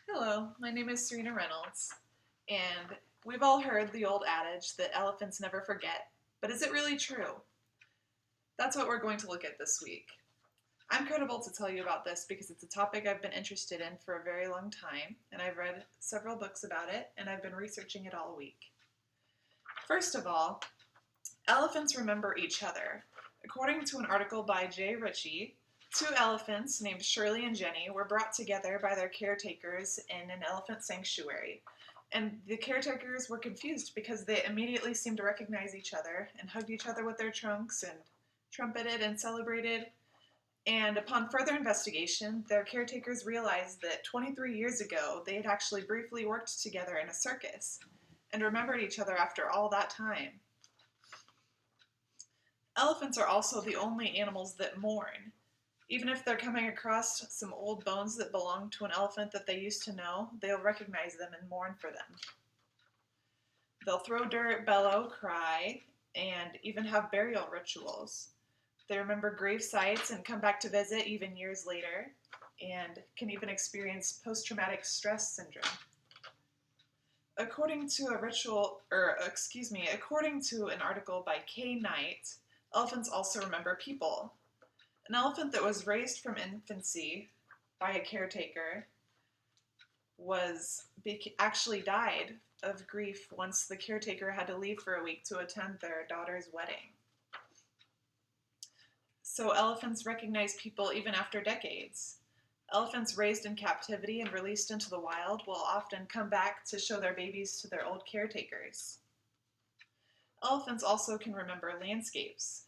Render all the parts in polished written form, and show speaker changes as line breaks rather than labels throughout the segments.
Hello, my name is Serena Reynolds, and we've all heard the old adage that elephants never forget, but is it really true? That's what we're going to look at this week. I'm credible to tell you about this because it's a topic I've been interested in for a very long time, and I've read several books about it, and I've been researching it all week. First of all, elephants remember each other. According to an article by Jay Ritchie, two elephants named Shirley and Jenny were brought together by their caretakers in an elephant sanctuary. And the caretakers were confused because they immediately seemed to recognize each other and hugged each other with their trunks and trumpeted and celebrated. And upon further investigation, their caretakers realized that 23 years ago they had actually briefly worked together in a circus and remembered each other after all that time. Elephants are also the only animals that mourn. Even if they're coming across some old bones that belong to an elephant that they used to know, they'll recognize them and mourn for them. They'll throw dirt, bellow, cry, and even have burial rituals. They remember grave sites and come back to visit even years later, and can even experience post-traumatic stress syndrome. According to an article by Kay Knight, elephants also remember people. An elephant that was raised from infancy by a caretaker actually died of grief once the caretaker had to leave for a week to attend their daughter's wedding. So elephants recognize people even after decades. Elephants raised in captivity and released into the wild will often come back to show their babies to their old caretakers. Elephants also can remember landscapes.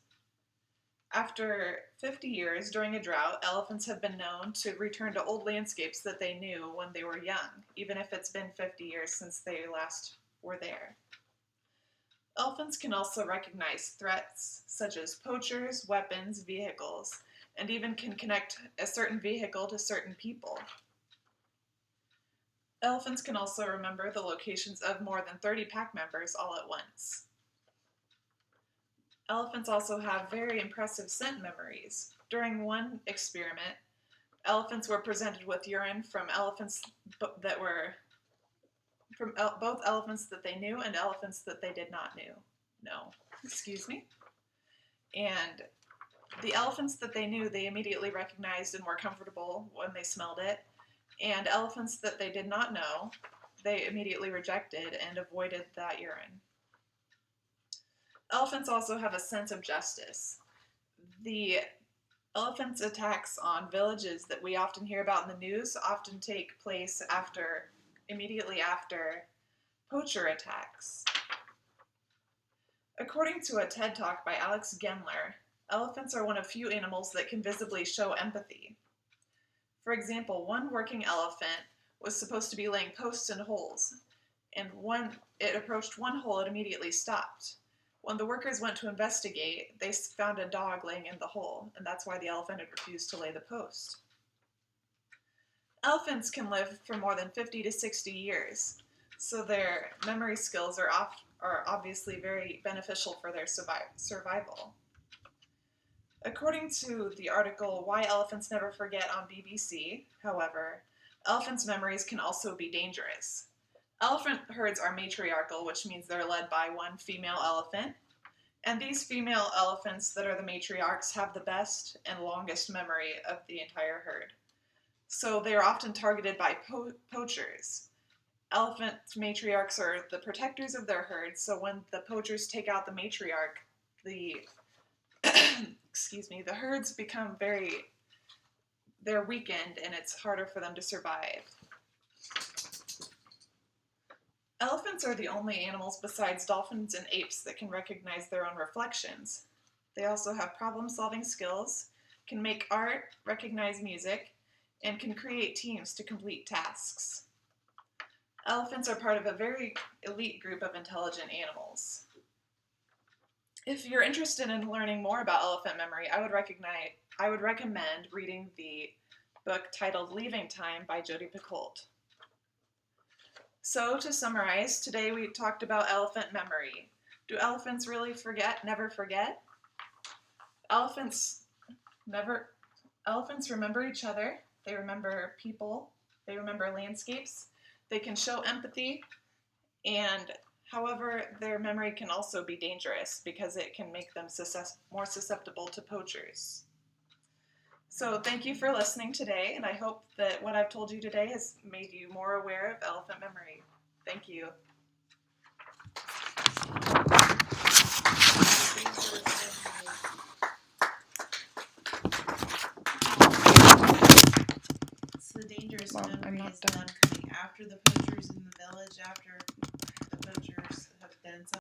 After 50 years during a drought, elephants have been known to return to old landscapes that they knew when they were young, even if it's been 50 years since they last were there. Elephants can also recognize threats such as poachers, weapons, vehicles, and even can connect a certain vehicle to certain people. Elephants can also remember the locations of more than 30 pack members all at once. Elephants also have very impressive scent memories. During one experiment, elephants were presented with urine from elephants that were from both elephants that they knew and elephants that they did not know. And the elephants that they knew, they immediately recognized and were comfortable when they smelled it. And elephants that they did not know, they immediately rejected and avoided that urine. Elephants also have a sense of justice. The elephants' attacks on villages that we often hear about in the news often take place immediately after poacher attacks. According to a TED Talk by Alex Gendler, elephants are one of few animals that can visibly show empathy. For example, one working elephant was supposed to be laying posts in holes, and when it approached one hole, it immediately stopped. When the workers went to investigate, they found a dog laying in the hole, and that's why the elephant had refused to lay the post. Elephants can live for more than 50 to 60 years, so their memory skills are obviously very beneficial for their survival. According to the article Why Elephants Never Forget on BBC, however, elephants' memories can also be dangerous. Elephant herds are matriarchal, which means they're led by one female elephant, and these female elephants that are the matriarchs have the best and longest memory of the entire herd. So they are often targeted by poachers. Elephant matriarchs are the protectors of their herds, so when the poachers take out the matriarch, the herds become they're weakened and it's harder for them to survive. Elephants are the only animals besides dolphins and apes that can recognize their own reflections. They also have problem-solving skills, can make art, recognize music, and can create teams to complete tasks. Elephants are part of a very elite group of intelligent animals. If you're interested in learning more about elephant memory, I would recommend reading the book titled Leaving Time by Jodi Picoult. So to summarize, today we talked about elephant memory. Do elephants really never forget? Elephants remember each other. They remember people. They remember landscapes. They can show empathy. And however, their memory can also be dangerous because it can make them more susceptible to poachers. So thank you for listening today, and I hope that what I've told you today has made you more aware of elephant memory. Thank you.
So the dangerous
Well, I'm
memory
not
is
done.
them coming after the poachers in the village after the poachers have done something.